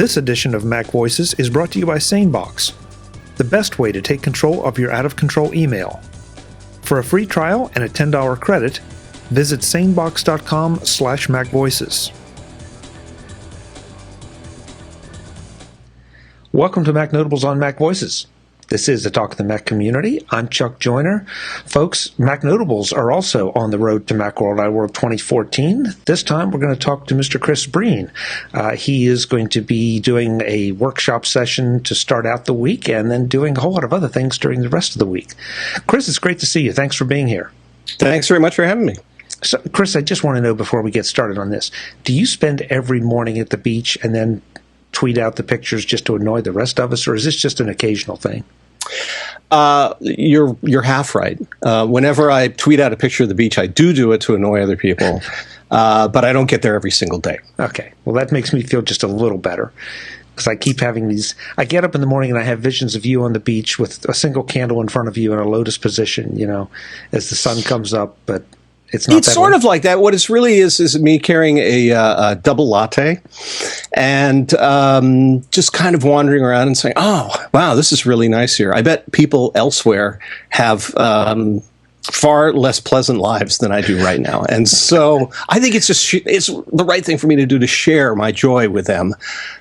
This edition of MacVoices is brought to you by SaneBox, the best way to take control of your out-of-control email. For a free trial and a $10 credit, visit sanebox.com/MacVoices. Welcome to Mac Notables on MacVoices. This is the Talk of the Mac community. I'm Chuck Joyner. Folks, Mac Notables are also on the road to Macworld iWorld 2014. This time we're going to talk to Mr. Chris Breen. He is going to be doing a workshop session to start out the week and then doing a whole lot of other things during the rest of the week. Chris, it's great to see you. Thanks for being here. Thanks very much for having me. So, Chris, I just want to know before we get started on this, do you spend every morning at the beach and then tweet out the pictures just to annoy the rest of us, or is this just an occasional thing? You're half right. Whenever I tweet out a picture of the beach, I do it to annoy other people, but I don't get there every single day. Okay, well that makes me feel just a little better, because I keep having these. I get up in the morning and I have visions of you on the beach with a single candle in front of you in a lotus position, you know, as the sun comes up, but it's not. It's sort of like that. What it really is me carrying a double latte and just kind of wandering around and saying, oh, wow, this is really nice here. I bet people elsewhere have far less pleasant lives than I do right now. And so I think it's the right thing for me to do, to share my joy with them.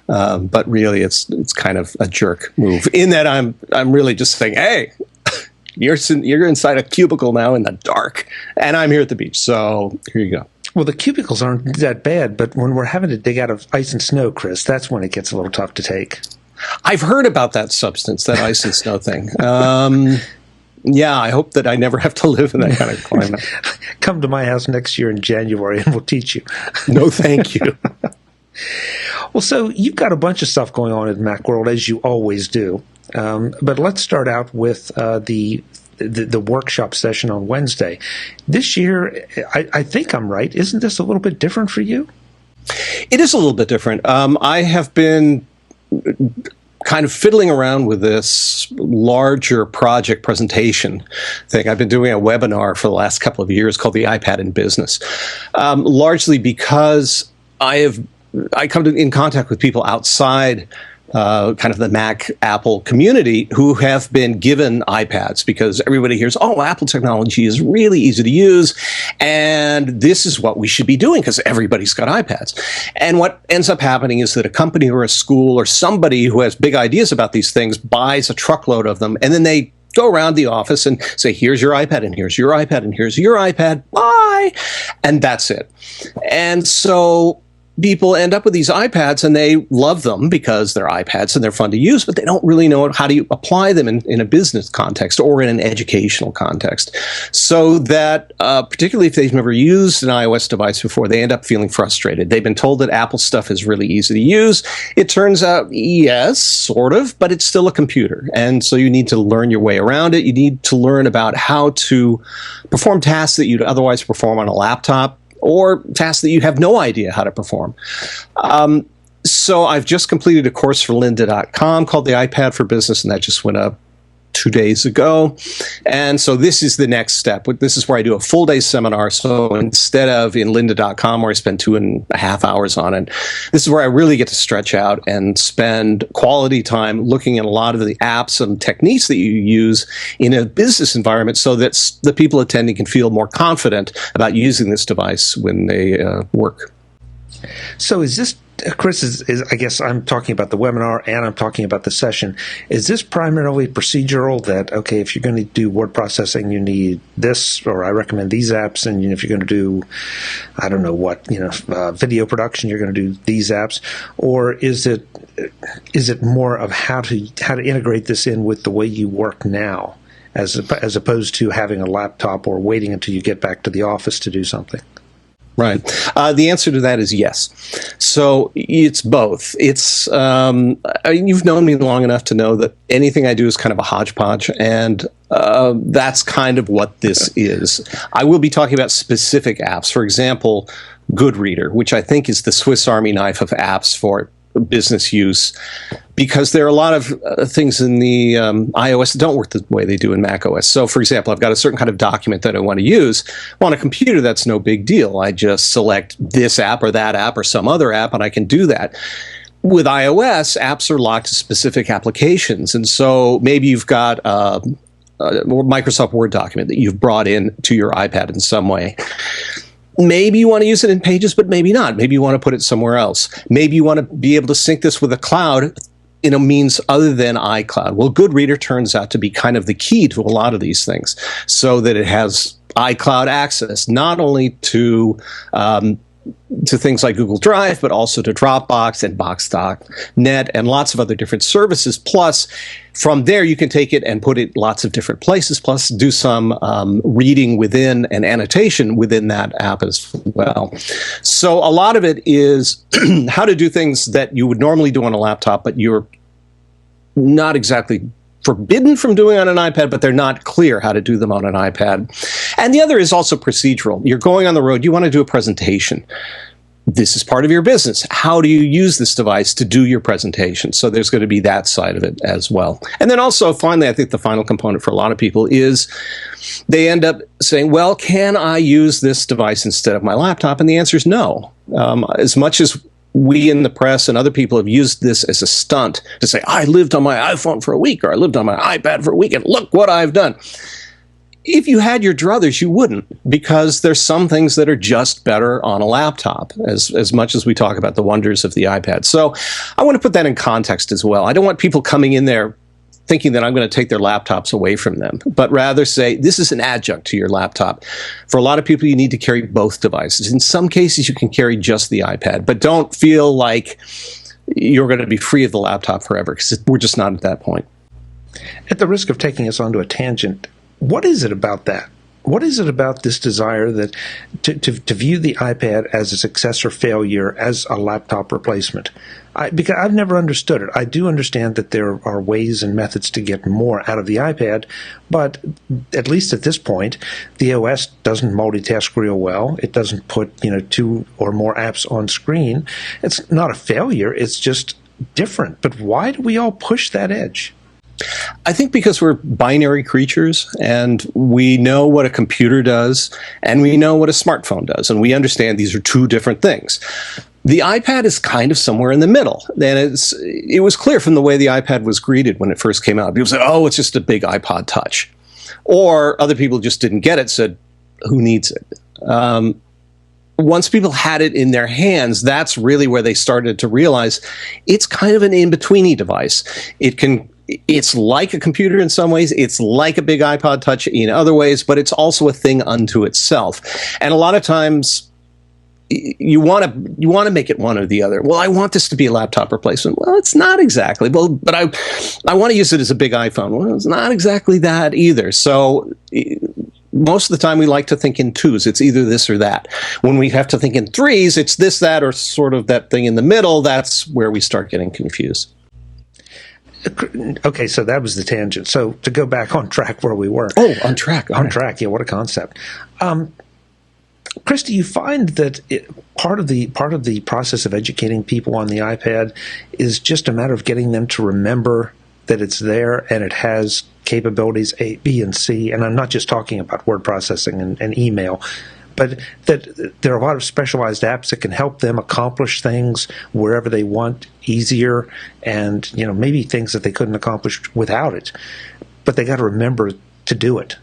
But really, it's kind of a jerk move in that I'm really just saying, hey, You're inside a cubicle now in the dark, and I'm here at the beach, so here you go. Well, the cubicles aren't that bad, but when we're having to dig out of ice and snow, Chris, that's when it gets a little tough to take. I've heard about that substance, that ice and snow thing. Yeah, I hope that I never have to live in that kind of climate. Come to my house next year in January, and we'll teach you. No, thank you. Well, so you've got a bunch of stuff going on at Macworld, as you always do. But let's start out with the workshop session on Wednesday. This year, I think I'm right. Isn't this a little bit different for you? It is a little bit different. I have been kind of fiddling around with this larger project presentation thing. I've been doing a webinar for the last couple of years called the iPad in Business, largely because I come in contact with people outside kind of the Mac Apple community who have been given iPads, because everybody hears, oh, Apple technology is really easy to use, and this is what we should be doing because everybody's got iPads. And what ends up happening is that a company or a school or somebody who has big ideas about these things buys a truckload of them, and then they go around the office and say, here's your iPad, and here's your iPad, and here's your iPad, bye, and that's it. And so people end up with these iPads and they love them because they're iPads and they're fun to use, but they don't really know how to apply them in a business context or in an educational context. So that, particularly if they've never used an iOS device before, they end up feeling frustrated. They've been told that Apple stuff is really easy to use. It turns out, yes, sort of, but it's still a computer. And so you need to learn your way around it. You need to learn about how to perform tasks that you'd otherwise perform on a laptop, or tasks that you have no idea how to perform. So I've just completed a course for lynda.com called the iPad for Business, and that just went up 2 days ago. And so this is the next step. This is where I do a full day seminar. So instead of in lynda.com, where I spend 2.5 hours on it, this is where I really get to stretch out and spend quality time looking at a lot of the apps and techniques that you use in a business environment, so that the people attending can feel more confident about using this device when they work. So is this, Chris, is I guess I'm talking about the webinar and I'm talking about the session. Is this primarily procedural, that, okay, if you're going to do word processing, you need this, or I recommend these apps, and if you're going to do, I don't know what, video production, you're going to do these apps? Or is it more of how to integrate this in with the way you work now, as opposed to having a laptop or waiting until you get back to the office to do something? Right. The answer to that is yes. So it's both. It's you've known me long enough to know that anything I do is kind of a hodgepodge, and that's kind of what this is. I will be talking about specific apps. For example, Goodreader, which I think is the Swiss Army knife of apps for business use, because there are a lot of things in the iOS that don't work the way they do in macOS. So, for example, I've got a certain kind of document that I want to use. Well, on a computer, that's no big deal. I just select this app or that app or some other app, and I can do that. with iOS, apps are locked to specific applications. And so maybe you've got a Microsoft Word document that you've brought in to your iPad in some way. Maybe you want to use it in Pages, but maybe not. Maybe you want to put it somewhere else. Maybe you want to be able to sync this with a cloud in a means other than iCloud. Well, Goodreader turns out to be kind of the key to a lot of these things, so that it has iCloud access, not only to things like Google Drive, but also to Dropbox and Box.net and lots of other different services. Plus, from there, you can take it and put it lots of different places, plus do some reading within and annotation within that app as well. So a lot of it is how to do things that you would normally do on a laptop, but you're not exactly forbidden from doing on an iPad, but they're not clear how to do them on an iPad. And the other is also procedural. You're going on the road, you want to do a presentation. This is part of your business. How do you use this device to do your presentation? So there's going to be that side of it as well. And then also, finally, I think the final component for a lot of people is they end up saying, well, can I use this device instead of my laptop? And the answer is no. As much as we in the press and other people have used this as a stunt to say, I lived on my iPhone for a week, or I lived on my iPad for a week, and look what I've done. If you had your druthers, you wouldn't, because there's some things that are just better on a laptop, as much as we talk about the wonders of the iPad. So I want to put that in context as well. I don't want people coming in there thinking that I'm going to take their laptops away from them, but rather say this is an adjunct to your laptop. For a lot of people, you need to carry both devices. In some cases, you can carry just the iPad, but don't feel like you're going to be free of the laptop forever, because we're just not at that point. At the risk of taking us onto a tangent, what is it about that? What is it about this desire that to view the iPad as a success or failure as a laptop replacement? Because I've never understood it. I do understand that there are ways and methods to get more out of the iPad, but at least at this point, the OS doesn't multitask real well. It doesn't put 2 or more apps on screen. It's not a failure. It's just different. But why do we all push that edge? I think because we're binary creatures, and we know what a computer does, and we know what a smartphone does, and we understand these are two different things. The iPad is kind of somewhere in the middle, and it was clear from the way the iPad was greeted when it first came out. People said, oh, it's just a big iPod Touch. Or other people just didn't get it, said, who needs it? Once people had it in their hands, that's really where they started to realize it's kind of an in-betweeny device. It's like a computer in some ways. It's like a big iPod Touch in other ways, but it's also a thing unto itself. And a lot of times you want to make it one or the other. Well, I want this to be a laptop replacement. Well, it's not exactly. Well, but I want to use it as a big iPhone. Well, it's not exactly that either. So most of the time we like to think in twos. It's either this or that. When we have to think in threes, it's this, that, or sort of that thing in the middle. That's where we start getting confused. Okay, so that was the tangent. So to go back on track where we were. Oh, on track. On track, yeah, what a concept. Chris, do you find that part of the process of educating people on the iPad is just a matter of getting them to remember that it's there and it has capabilities A, B, and C? And I'm not just talking about word processing and email, but that there are a lot of specialized apps that can help them accomplish things wherever they want easier, and maybe things that they couldn't accomplish without it. But they got to remember to do it.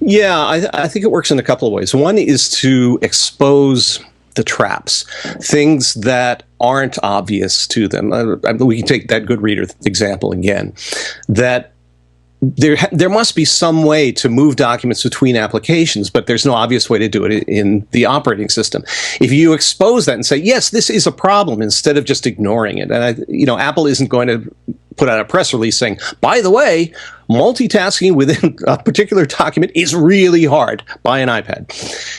Yeah, I think it works in a couple of ways. One is to expose the traps, things that aren't obvious to them. We can take that Goodreader example again, that there must be some way to move documents between applications, but there's no obvious way to do it in the operating system. If you expose that and say, yes, this is a problem, instead of just ignoring it, and Apple isn't going to put out a press release saying, by the way, multitasking within a particular document is really hard. Buy an iPad.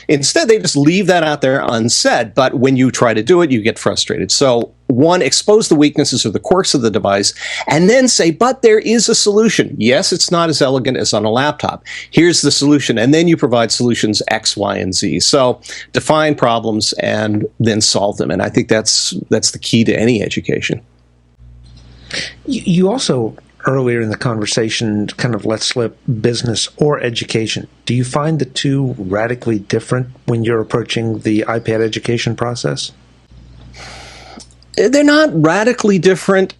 Instead, they just leave that out there unsaid, but when you try to do it, you get frustrated. So one, expose the weaknesses or the quirks of the device, and then say, but there is a solution. Yes, it's not as elegant as on a laptop. Here's the solution, and then you provide solutions X, Y, and Z. So define problems and then solve them, and I think that's the key to any education. You also, earlier in the conversation, kind of let slip business or education. Do you find the two radically different when you're approaching the iPad education process? They're not radically different.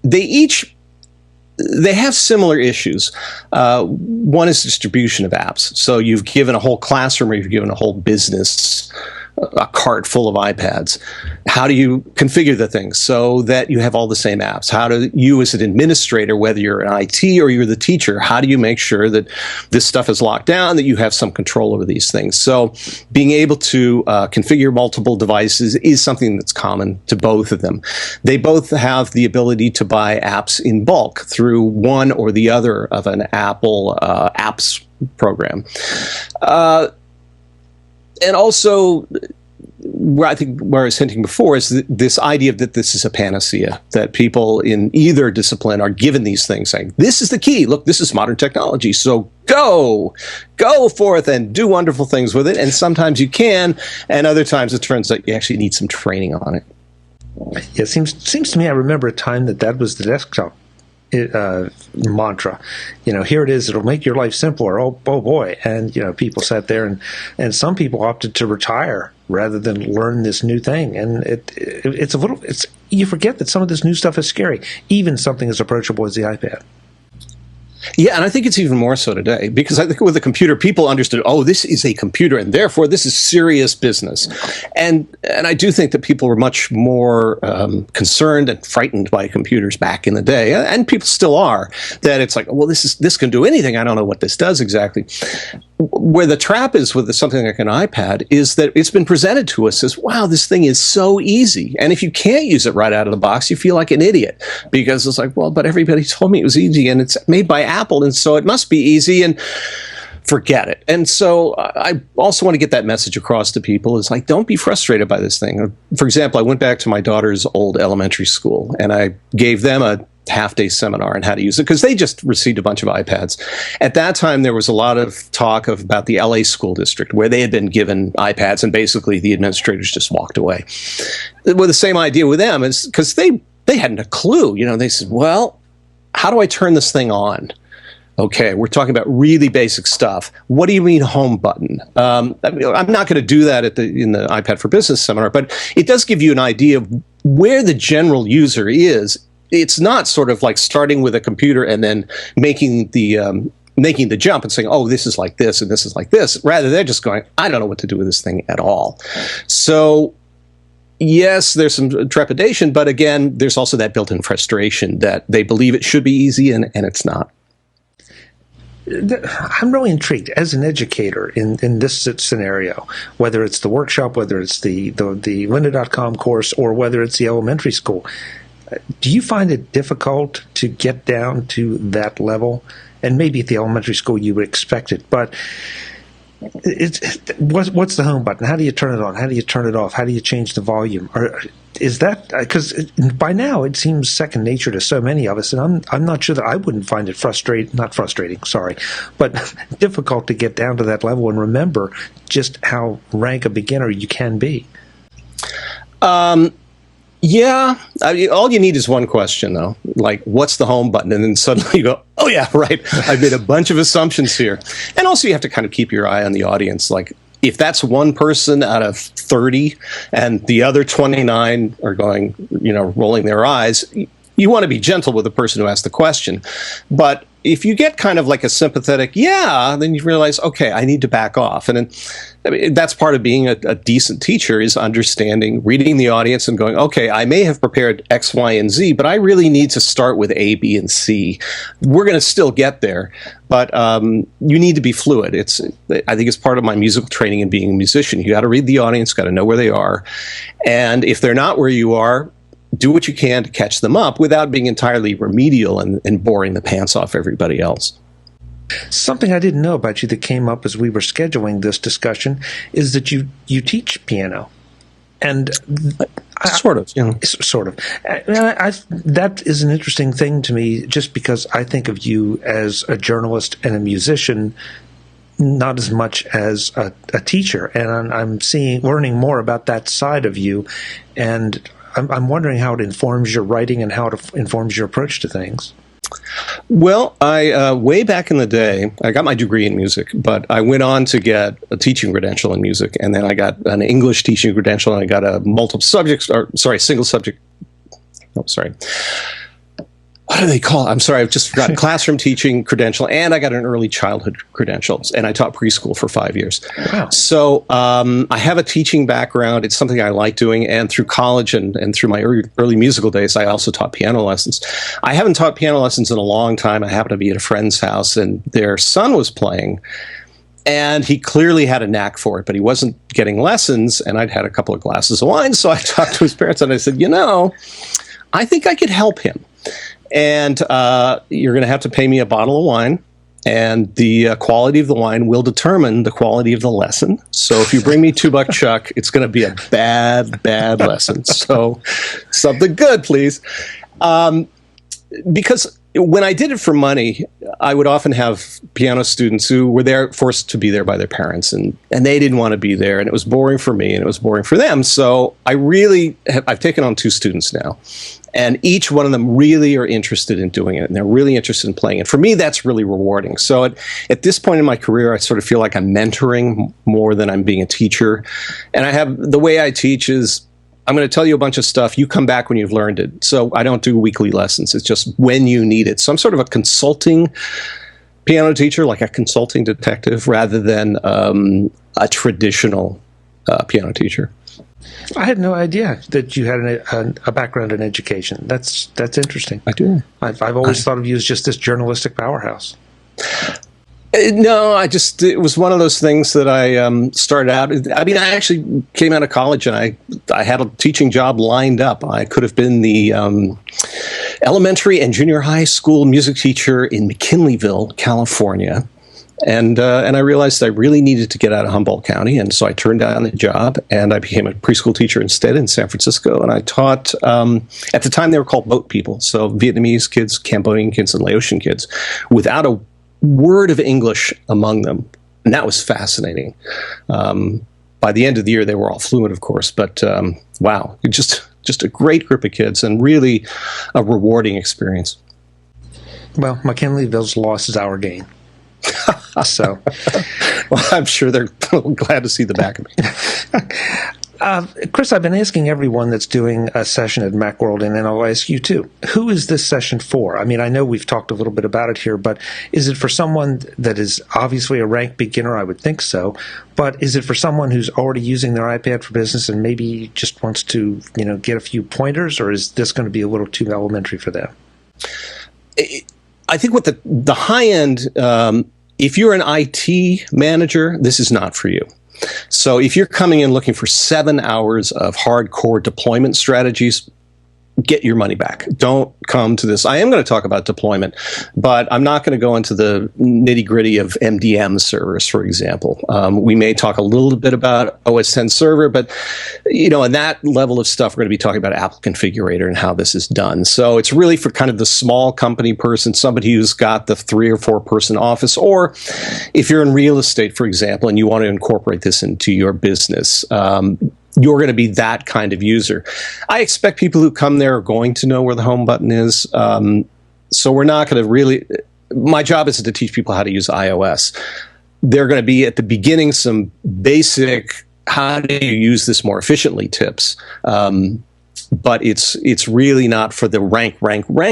They have similar issues. One is distribution of apps. So you've given a whole classroom or you've given a whole business a cart full of iPads. How do you configure the things so that you have all the same apps? How do you, as an administrator, whether you're an IT or you're the teacher, how do you make sure that this stuff is locked down, that you have some control over these things? So being able to configure multiple devices is something that's common to both of them. They both have the ability to buy apps in bulk through one or the other of an Apple apps program. And also, where I was hinting before is this idea that this is a panacea, that people in either discipline are given these things saying, this is the key. Look, this is modern technology. So go forth and do wonderful things with it. And sometimes you can, and other times it turns out you actually need some training on it. Yeah, it seems to me I remember a time that was the desktop mantra. Here it is, it'll make your life simpler. Oh boy. And people sat there and some people opted to retire rather than learn this new thing. And you forget that some of this new stuff is scary, even something as approachable as the iPad. Yeah, and I think it's even more so today, because I think with the computer, people understood, oh, this is a computer, and therefore this is serious business. And I do think that people were much more concerned and frightened by computers back in the day, and people still are, that it's like, well, this can do anything. I don't know what this does exactly. Where the trap is with something like an iPad is that it's been presented to us as, wow, this thing is so easy. And if you can't use it right out of the box, you feel like an idiot, because it's like, well, but everybody told me it was easy, and it's made by Apple, and so it must be easy, and forget it. And so I also want to get that message across to people. Is like, don't be frustrated by this thing. For example, I went back to my daughter's old elementary school, and I gave them a half-day seminar on how to use it, because they just received a bunch of iPads. At that time, there was a lot of talk about the LA school district, where they had been given iPads, and basically the administrators just walked away. Well, the same idea with them is because they hadn't a clue. They said, well, how do I turn this thing on? Okay, we're talking about really basic stuff. What do you mean home button? I'm not going to do that in the iPad for Business seminar, but it does give you an idea of where the general user is. It's not sort of like starting with a computer and then making the jump and saying, oh, this is like this and this is like this. Rather, they're just going, I don't know what to do with this thing at all. So yes, there's some trepidation, but again, there's also that built-in frustration that they believe it should be easy and it's not. I'm really intrigued as an educator in this scenario, whether it's the workshop, whether it's the lynda.com course, or whether it's the elementary school. Do you find it difficult to get down to that level? And maybe at the elementary school you would expect it, but what's the home button? How do you turn it on? How do you turn it off? How do you change the volume? Or is that because by now it seems second nature to so many of us, and I'm not sure that I wouldn't find it but difficult to get down to that level and remember just how rank a beginner you can be. Yeah, I mean, all you need is one question, though. Like, what's the home button? And then suddenly you go, oh, yeah, right. I've made a bunch of assumptions here. And also you have to kind of keep your eye on the audience. Like, if that's one person out of 30 and the other 29 are going, rolling their eyes, you want to be gentle with the person who asked the question. But if you get kind of like a sympathetic, yeah, then you realize, okay, I need to back off. And then, that's part of being a decent teacher, is understanding, reading the audience and going, okay, I may have prepared X, Y, and Z, but I really need to start with A, B, and C. We're going to still get there, but you need to be fluid. I think it's part of my musical training and being a musician. You got to read the audience, got to know where they are. And if they're not where you are, do what you can to catch them up without being entirely remedial and boring the pants off everybody else. Something I didn't know about you that came up as we were scheduling this discussion is that you teach piano. And sort of. That is an interesting thing to me, just because I think of you as a journalist and a musician, not as much as a teacher. And I'm learning more about that side of you, and I'm wondering how it informs your writing and how it informs your approach to things. Well, I way back in the day, I got my degree in music, but I went on to get a teaching credential in music, and then I got an English teaching credential, and I got a single subject. Oh, sorry. What do they call it? I'm sorry, I've just forgotten. Classroom teaching credential, and I got an early childhood credential, and I taught preschool for 5 years. Wow. So I have a teaching background. It's something I like doing, and through college and through my early musical days, I also taught piano lessons. I haven't taught piano lessons in a long time. I happened to be at a friend's house, and their son was playing, and he clearly had a knack for it, but he wasn't getting lessons, and I'd had a couple of glasses of wine, so I talked to his parents, and I said, I think I could help him. And you're going to have to pay me a bottle of wine, and the quality of the wine will determine the quality of the lesson. So if you bring me $2 Chuck, it's going to be a bad lesson. So something good, please. Because when I did it for money, I would often have piano students who were forced to be there by their parents, and they didn't want to be there, and it was boring for me, and it was boring for them. So I've taken on 2 students now. And each one of them really are interested in doing it, and they're really interested in playing it. For me, that's really rewarding. So at this point in my career, I sort of feel like I'm mentoring more than I'm being a teacher. And the way I teach is, I'm going to tell you a bunch of stuff. You come back when you've learned it. So I don't do weekly lessons. It's just when you need it. So I'm sort of a consulting piano teacher, like a consulting detective, rather than a traditional piano teacher. I had no idea that you had a background in education. That's interesting. I do. I've always thought of you as just this journalistic powerhouse. No, it was one of those things that I started out. I mean, I actually came out of college and I had a teaching job lined up. I could have been the elementary and junior high school music teacher in McKinleyville, California. And I realized I really needed to get out of Humboldt County, and so I turned down the job, and I became a preschool teacher instead in San Francisco. And I taught, at the time they were called boat people, so Vietnamese kids, Cambodian kids, and Laotian kids, without a word of English among them. And that was fascinating. By the end of the year, they were all fluent, of course, but wow, just a great group of kids, and really a rewarding experience. Well, McKinleyville's loss is our gain. So, well, I'm sure they're glad to see the back of me. Chris, I've been asking everyone that's doing a session at Macworld, and then I'll ask you too. Who is this session for? I mean, I know we've talked a little bit about it here, but is it for someone that is obviously a rank beginner? I would think so. But is it for someone who's already using their iPad for business and maybe just wants to, get a few pointers, or is this going to be a little too elementary for them? I think with the high end, if you're an IT manager, this is not for you. So if you're coming in looking for 7 hours of hardcore deployment strategies, get your money back. Don't come to this. I am going to talk about deployment, but I'm not going to go into the nitty gritty of MDM servers, for example. We may talk a little bit about OS X server, but in that level of stuff, we're going to be talking about Apple Configurator and how this is done. So it's really for kind of the small company person, somebody who's got the 3 or 4 person office, or if you're in real estate, for example, and you want to incorporate this into your business. You're going to be that kind of user. I expect people who come there are going to know where the home button is. So we're not going to really, my job is to teach people how to use iOS. They're going to be at the beginning some basic, how do you use this more efficiently tips. But it's really not for the rank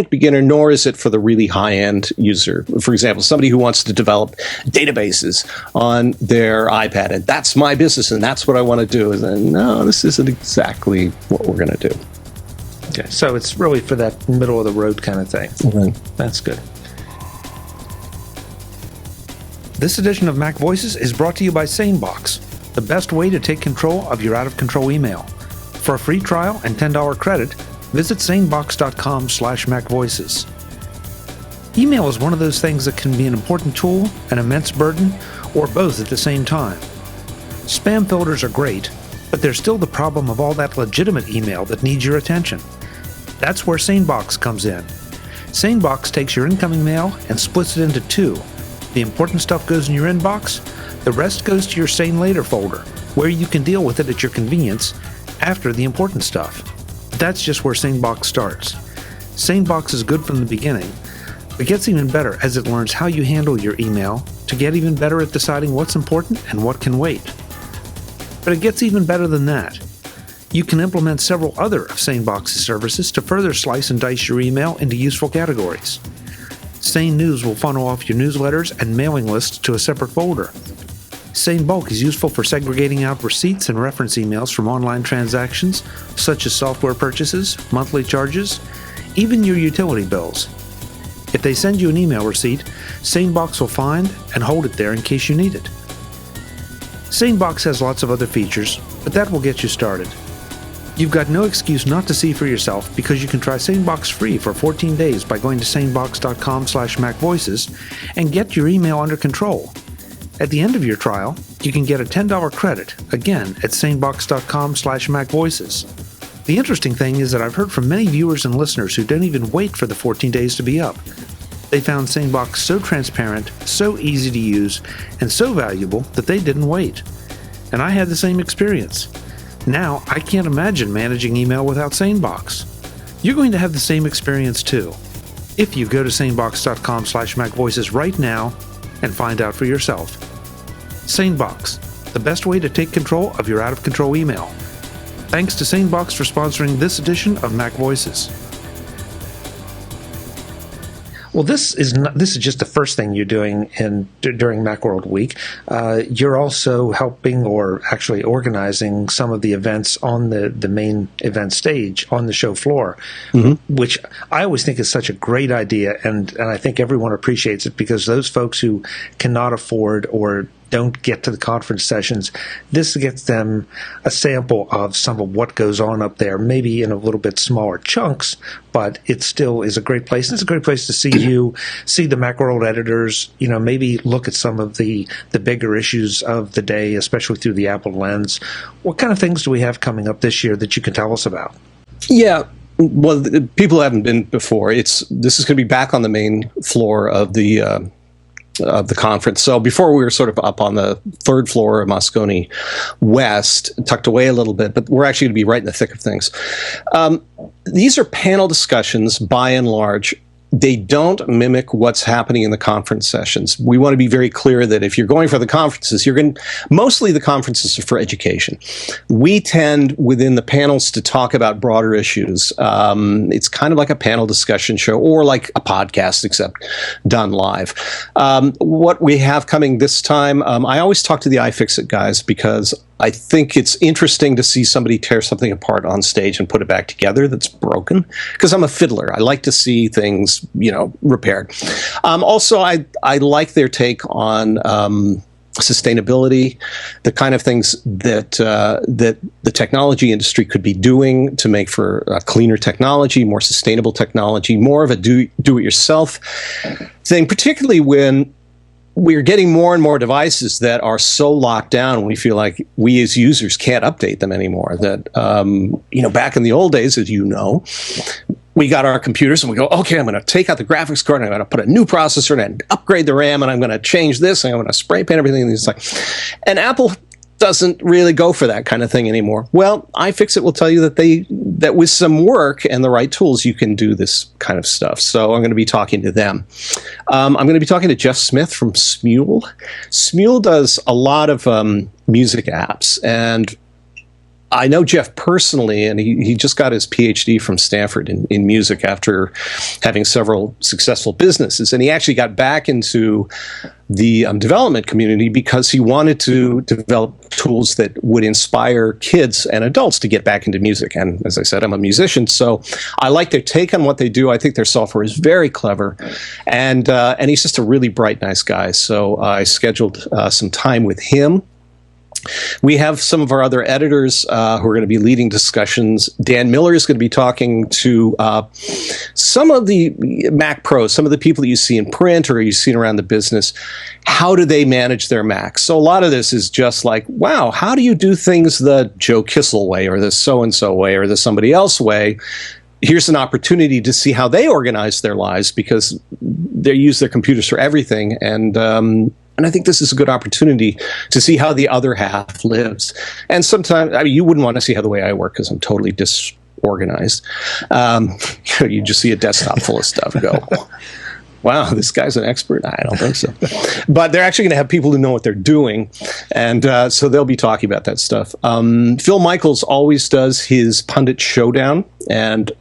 beginner, nor is it for the really high-end user. For example, somebody who wants to develop databases on their iPad, and that's my business, and that's what I want to do. And then, no, this isn't exactly what we're going to do. Okay, so it's really for that middle-of-the-road kind of thing. Mm-hmm. That's good. This edition of MacVoices is brought to you by SaneBox, the best way to take control of your out-of-control email. For a free trial and $10 credit, visit sanebox.com/MacVoices. Email is one of those things that can be an important tool, an immense burden, or both at the same time. Spam filters are great, but there's still the problem of all that legitimate email that needs your attention. That's where SaneBox comes in. SaneBox takes your incoming mail and splits it into 2. The important stuff goes in your inbox, the rest goes to your Sane Later folder, where you can deal with it at your convenience after the important stuff. That's just where SaneBox starts. SaneBox is good from the beginning, It gets even better as it learns how you handle your email to get even better at deciding what's important and what can wait. But it gets even better than that. You can implement several other of SaneBox's services to further slice and dice your email into useful categories. Sane News will funnel off your newsletters and mailing lists to a separate folder. Sane Bulk is useful for segregating out receipts and reference emails from online transactions, such as software purchases, monthly charges, even your utility bills. If they send you an email receipt, SaneBox will find and hold it there in case you need it. SaneBox has lots of other features, but that will get you started. You've got no excuse not to see for yourself because you can try SaneBox free for 14 days by going to sanebox.com/MacVoices and get your email under control. At the end of your trial, you can get a $10 credit, again at sanebox.com/MacVoices. The interesting thing is that I've heard from many viewers and listeners who don't even wait for the 14 days to be up. They found SaneBox so transparent, so easy to use, and so valuable that they didn't wait. And I had the same experience. Now, I can't imagine managing email without SaneBox. You're going to have the same experience too, if you go to sanebox.com/MacVoices right now and find out for yourself. SaneBox, the best way to take control of your out-of-control email. Thanks to SaneBox for sponsoring this edition of MacVoices. Well, this is just the first thing you're doing during Macworld Week. You're also helping, or actually organizing, some of the events on the main event stage on the show floor, which I always think is such a great idea, and I think everyone appreciates it because those folks who cannot afford or don't get to the conference sessions, this gets them a sample of some of what goes on up there, maybe in a little bit smaller chunks, but it still is a great place. And it's a great place to see you, see the Macworld editors, maybe look at some of the bigger issues of the day, especially through the Apple lens. What kind of things do we have coming up this year that you can tell us about? Yeah. Well, people haven't been before. This is going to be back on the main floor of the conference. So before we were sort of up on the third floor of Moscone West, tucked away a little bit, but we're actually going to be right in the thick of things. These are panel discussions, by and large. They don't mimic what's happening in the conference sessions. We want to be very clear that if you're going for the conferences, mostly the conferences are for education. We tend within the panels to talk about broader issues. It's kind of like a panel discussion show or like a podcast, except done live. What we have coming this time, I always talk to the iFixit guys because I think it's interesting to see somebody tear something apart on stage and put it back together that's broken, because I'm a fiddler. I like to see things, repaired. Also, I like their take on sustainability, the kind of things that the technology industry could be doing to make for cleaner technology, more sustainable technology, more of a do-it-yourself thing, particularly when we're getting more and more devices that are so locked down, we feel like we as users can't update them anymore. That, back in the old days, as you know, we got our computers and we go, okay, I'm going to take out the graphics card and I'm going to put a new processor in and upgrade the RAM and I'm going to change this and I'm going to spray paint everything. And Apple doesn't really go for that kind of thing anymore. Well, iFixit will tell you that with some work and the right tools, you can do this kind of stuff. So I'm going to be talking to them. I'm going to be talking to Jeff Smith from Smule. Smule does a lot of music apps, and I know Jeff personally, and he just got his PhD from Stanford in music after having several successful businesses. And he actually got back into the development community because he wanted to develop tools that would inspire kids and adults to get back into music. And as I said, I'm a musician, so I like their take on what they do. I think their software is very clever, and he's just a really bright, nice guy. So I scheduled some time with him. We have some of our other editors who are going to be leading discussions. Dan Miller is going to be talking to some of the Mac pros, some of the people that you see in print or you've seen around the business. How do they manage their Macs? So a lot of this is just like, wow, how do you do things the Joe Kissel way or the so-and-so way or the somebody else way? Here's an opportunity to see how they organize their lives because they use their computers for everything. And I think this is a good opportunity to see how the other half lives. And sometimes, you wouldn't want to see how the way I work because I'm totally disorganized. You just see a desktop full of stuff go. wow, this guy's an expert. I don't think so. But they're actually going to have people who know what they're doing. And so they'll be talking about that stuff. Phil Michaels always does his Pundit Showdown, and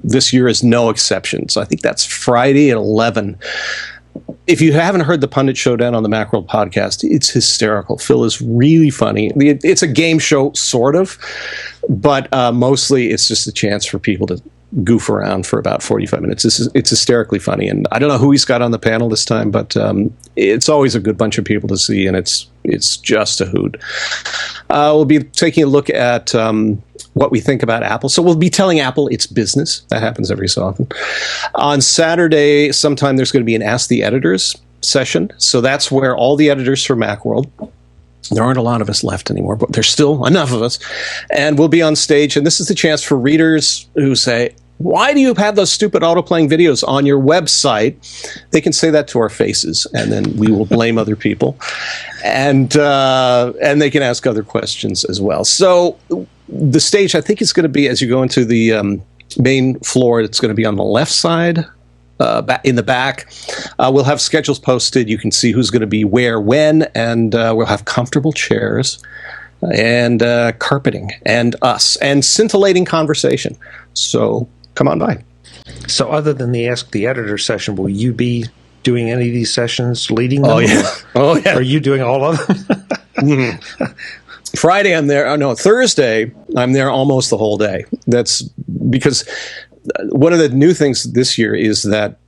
this year is no exception. So I think that's Friday at 11. If you haven't heard the Pundit Showdown on the Macworld podcast, it's hysterical. Phil is really funny. It's a game show, sort of, but mostly it's just a chance for people to goof around for about 45 minutes. It's hysterically funny, and I don't know who he's got on the panel this time, but it's always a good bunch of people to see, and it's just a hoot. We'll be taking a look at what we think about Apple. So we'll be telling Apple its business. That happens every so often. On Saturday, sometime there's going to be an Ask the Editors session. So that's where all the editors from Macworld, there aren't a lot of us left anymore, but there's still enough of us, and we'll be on stage. And this is the chance for readers who say, why do you have those stupid auto-playing videos on your website? They can say that to our faces, and then we will blame other people. And they can ask other questions as well. So the stage, I think, is going to be, as you go into the main floor, it's going to be on the left side, in the back. We'll have schedules posted. You can see who's going to be where, when, and we'll have comfortable chairs and carpeting and us and scintillating conversation. So come on by. So other than the Ask the Editor session, will you be doing any of these sessions, leading them? Oh, yeah. Oh, yeah. Are you doing all of them? Mm-hmm. Friday, I'm there. Oh, no, Thursday, I'm there almost the whole day. That's because one of the new things this year is that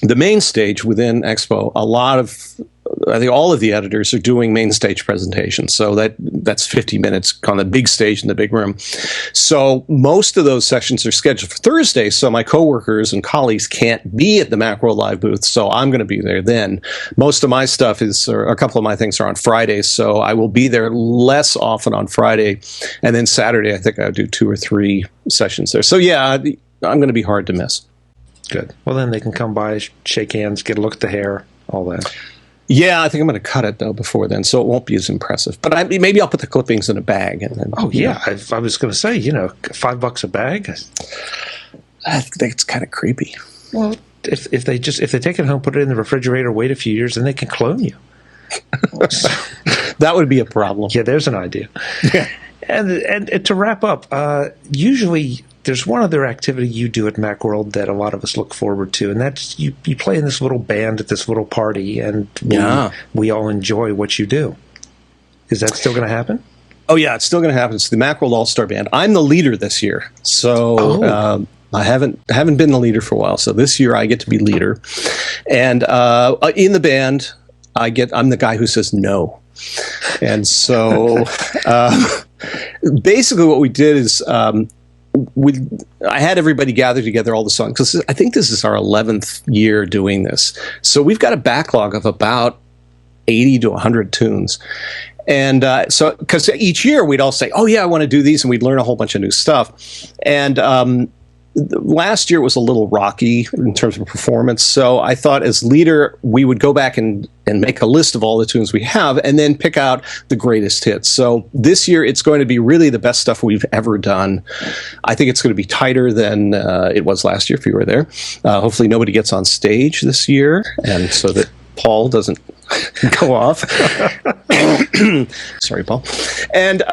the main stage within Expo, I think all of the editors are doing main stage presentations. So that's 50 minutes on the big stage in the big room. So most of those sessions are scheduled for Thursday. So my coworkers and colleagues can't be at the Macworld Live booth. So I'm going to be there then. Most of my stuff or a couple of my things are on Fridays. So I will be there less often on Friday. And then Saturday, I think I'll do 2 or 3 sessions there. So yeah, I'm going to be hard to miss. Good. Well, then they can come by, shake hands, get a look at the hair, all that. Yeah, I think I'm going to cut it, though, before then, so it won't be as impressive. But maybe I'll put the clippings in a bag. And then, oh, yeah. I was going to say, $5 a bag. I think it's kind of creepy. Well, if they take it home, put it in the refrigerator, wait a few years, then they can clone you. That would be a problem. Yeah, there's an idea. Yeah. And to wrap up, usually there's one other activity you do at Macworld that a lot of us look forward to, and that's you play in this little band at this little party, and we all enjoy what you do. Is that still going to happen? Oh, yeah, it's still going to happen. It's the Macworld All-Star Band. I'm the leader this year, so I haven't been the leader for a while, so this year I get to be leader. And in the band, I'm the guy who says no. And so basically what we did is I had everybody gather together all the songs, because I think this is our 11th year doing this. So we've got a backlog of about 80 to 100 tunes. And so, because each year we'd all say, oh, yeah, I want to do these, and we'd learn a whole bunch of new stuff. And last year was a little rocky in terms of performance. So I thought as leader, we would go back and make a list of all the tunes we have and then pick out the greatest hits. So this year, it's going to be really the best stuff we've ever done. I think it's going to be tighter than it was last year, if you were there. Hopefully nobody gets on stage this year, and so that Paul doesn't go off. Sorry, Paul. And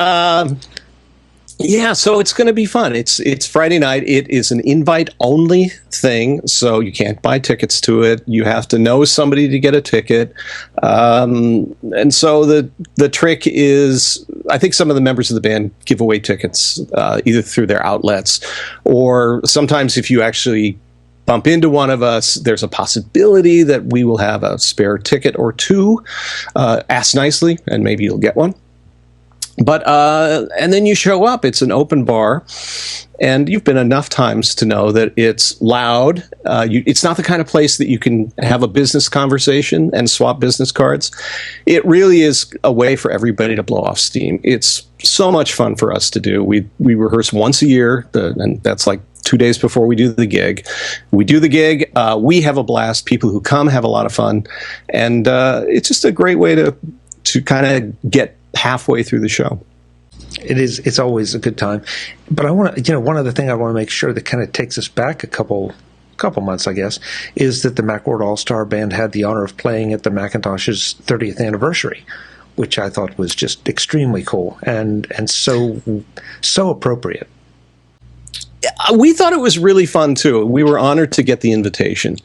yeah, so it's going to be fun. It's Friday night. It is an invite-only thing, so you can't buy tickets to it. You have to know somebody to get a ticket. And so the trick is, I think some of the members of the band give away tickets either through their outlets, or sometimes if you actually bump into one of us, there's a possibility that we will have a spare ticket or two. Ask nicely, and maybe you'll get one. But and then you show up. It's an open bar, and you've been enough times to know that it's loud. It's not the kind of place that you can have a business conversation and swap business cards. It really is a way for everybody to blow off steam. It's so much fun for us to do. We rehearse once a year, and that's like 2 days before we do the gig. We do the gig. We have a blast. People who come have a lot of fun, and it's just a great way to kind of get halfway through the show. It's always a good time. But I want to, one other thing I want to make sure that kind of takes us back a couple couple months, I guess, is that the Macworld All-Star Band had the honor of playing at the Macintosh's 30th anniversary, which I thought was just extremely cool and so appropriate. We thought it was really fun, too. We were honored to get the invitation.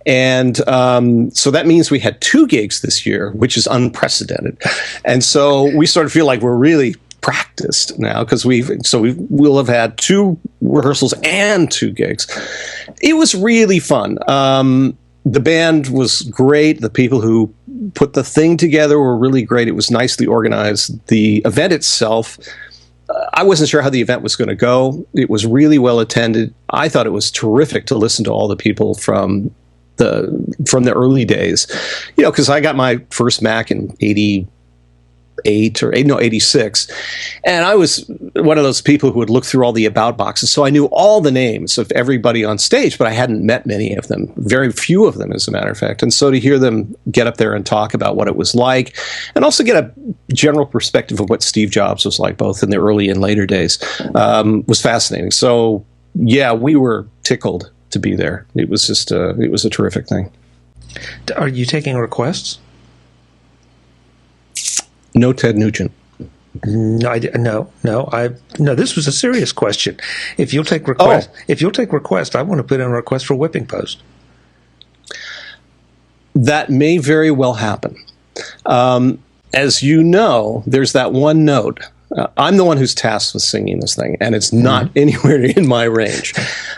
And so that means we had 2 gigs this year, which is unprecedented. And so we sort of feel like we're really practiced now because we'll have had 2 rehearsals and 2 gigs. It was really fun. The band was great. The people who put the thing together were really great. It was nicely organized. The event itself, I wasn't sure how the event was going to go. It was really well attended. I thought it was terrific to listen to all the people from the early days, because I got my first Mac in 86. And I was one of those people who would look through all the about boxes. So I knew all the names of everybody on stage, but I hadn't met many of them, very few of them, as a matter of fact. And so to hear them get up there and talk about what it was like, and also get a general perspective of what Steve Jobs was like, both in the early and later days, was fascinating. So yeah, we were tickled to be there. It was just it was a terrific thing. Are you taking requests? No Ted Nugent. No. This was a serious question. If you'll take request, I want to put in a request for Whipping Post. That may very well happen. As you know, there's that one note. I'm the one who's tasked with singing this thing, and it's not anywhere in my range.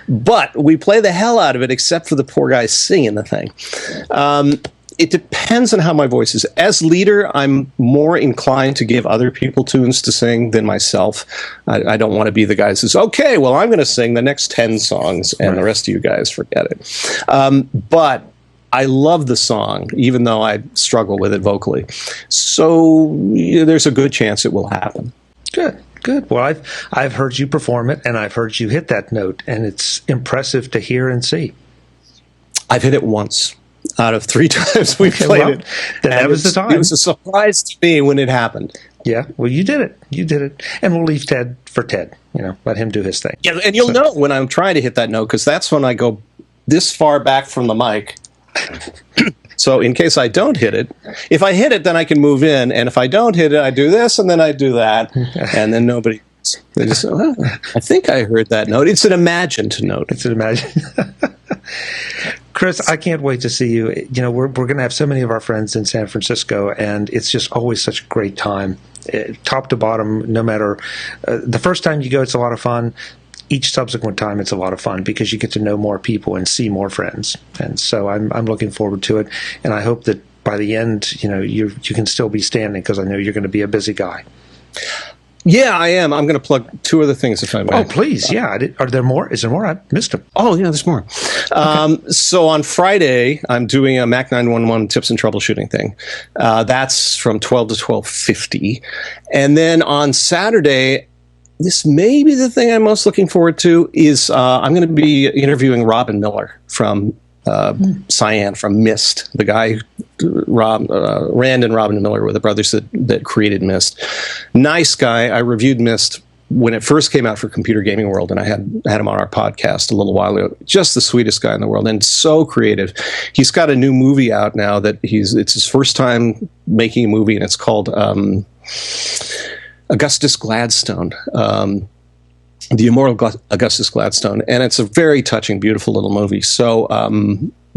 But we play the hell out of it, except for the poor guy singing the thing. It depends on how my voice is. As leader, I'm more inclined to give other people tunes to sing than myself. I don't want to be the guy who says, okay, well, I'm going to sing the next 10 songs, and the rest of you guys forget it. But I love the song, even though I struggle with it vocally. So there's a good chance it will happen. Good. Well, I've heard you perform it, and I've heard you hit that note, and it's impressive to hear and see. I've hit it once out of 3 times we played it. Then that was the time. It was a surprise to me when it happened. Yeah, well, you did it. And we'll leave Ted for Ted, let him do his thing. Yeah, and you'll know when I'm trying to hit that note, because that's when I go this far back from the mic. So in case I don't hit it, if I hit it, then I can move in. And if I don't hit it, I do this, and then I do that. And then nobody... They just say, oh, I think I heard that note. It's an imagined note. Chris, I can't wait to see you. We're going to have so many of our friends in San Francisco, and it's just always such a great time, top to bottom. No matter the first time you go, it's a lot of fun. Each subsequent time, it's a lot of fun because you get to know more people and see more friends. And so I'm looking forward to it, and I hope that by the end, you can still be standing, because I know you're going to be a busy guy. Yeah, I am. I'm going to plug 2 other things, if I may. Oh, please. Yeah. Are there more? Is there more? I missed them. Oh, yeah, there's more. Okay. So on Friday, I'm doing a Mac 911 tips and troubleshooting thing. That's from 12 to 12:50. And then on Saturday, this may be the thing I'm most looking forward to, is I'm going to be interviewing Robyn Miller from Cyan, from Myst, the guy Rand and Robyn Miller were the brothers that created Myst. Nice guy. I reviewed Myst when it first came out for Computer Gaming World, and I had him on our podcast a little while ago. Just the sweetest guy in the world, and so creative. He's got a new movie out now that it's his first time making a movie, and it's called Augustus Gladstone. The Immortal Augustus Gladstone, and it's a very touching, beautiful little movie. So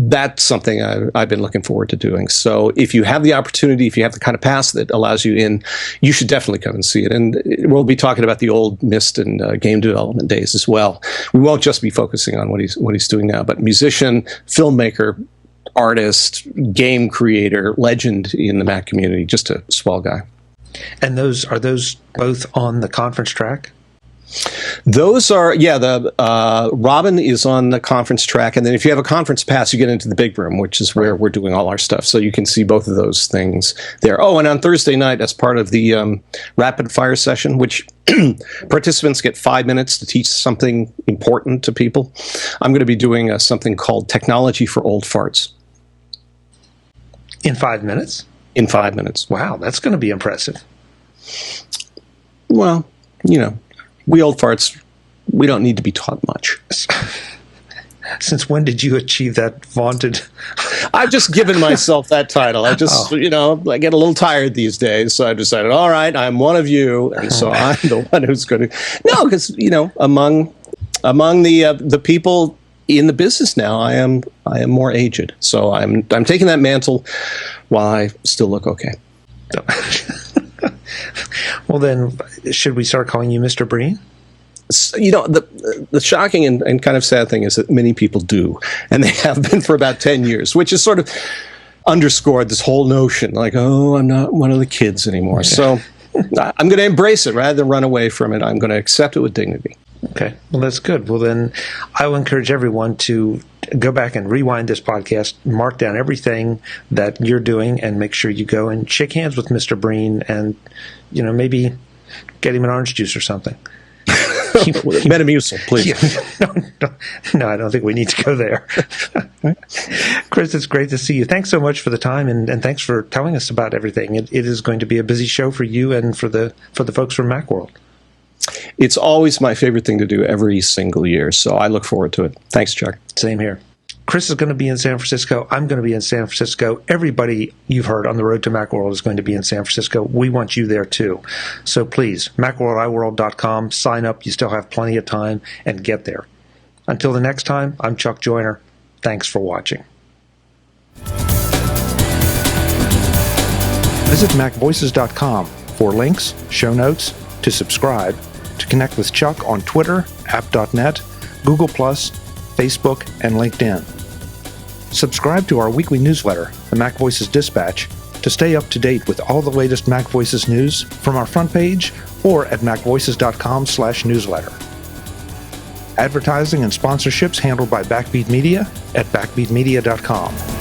that's something I've been looking forward to doing. So if you have the opportunity, if you have the kind of pass that allows you in, you should definitely come and see it. And we'll be talking about the old Myst and game development days as well. We won't just be focusing on what he's doing now, but musician, filmmaker, artist, game creator, legend in the Mac community, just a swell guy. And are those both on the conference track? Those are, the Robyn is on the conference track, and then if you have a conference pass, you get into the big room, which is where we're doing all our stuff. So you can see both of those things there. Oh, and on Thursday night, as part of the rapid fire session, which participants get 5 minutes to teach something important to people, I'm going to be doing something called Technology for Old Farts. In 5 minutes? In 5 minutes. Wow, that's going to be impressive. Well, we old farts, we don't need to be taught much. Since when did you achieve that vaunted? I've just given myself that title. I just, I get a little tired these days, so I decided, all right, I'm one of you, and so I'm the one who's going to. No, because among the people in the business now, I am more aged, so I'm taking that mantle while I still look okay. Well, then, should we start calling you Mr. Breen? The shocking and kind of sad thing is that many people do, and they have been for about 10 years, which has sort of underscored this whole notion, like, oh, I'm not one of the kids anymore. Yeah. So I'm going to embrace it rather than run away from it. I'm going to accept it with dignity. Okay, well, that's good. Well, then I will encourage everyone to go back and rewind this podcast, mark down everything that you're doing, and make sure you go and shake hands with Mr. Breen and, maybe get him an orange juice or something. Metamucil, please. No, I don't think we need to go there. Chris, it's great to see you. Thanks so much for the time, and thanks for telling us about everything. It is going to be a busy show for you and for the folks from Macworld. It's always my favorite thing to do every single year, so I look forward to it. Thanks, Chuck. Same here. Chris is going to be in San Francisco. I'm going to be in San Francisco. Everybody you've heard on the road to Macworld is going to be in San Francisco. We want you there too. So please, MacWorld, sign up. You still have plenty of time, and get there. Until the next time, I'm Chuck Joyner. Thanks for watching. Visit MacVoices.com for links, show notes, to subscribe, to connect with Chuck on Twitter, app.net, Google+, Facebook, and LinkedIn. Subscribe to our weekly newsletter, the MacVoices Dispatch, to stay up to date with all the latest MacVoices news from our front page or at MacVoices.com/newsletter. Advertising and sponsorships handled by Backbeat Media at BackbeatMedia.com.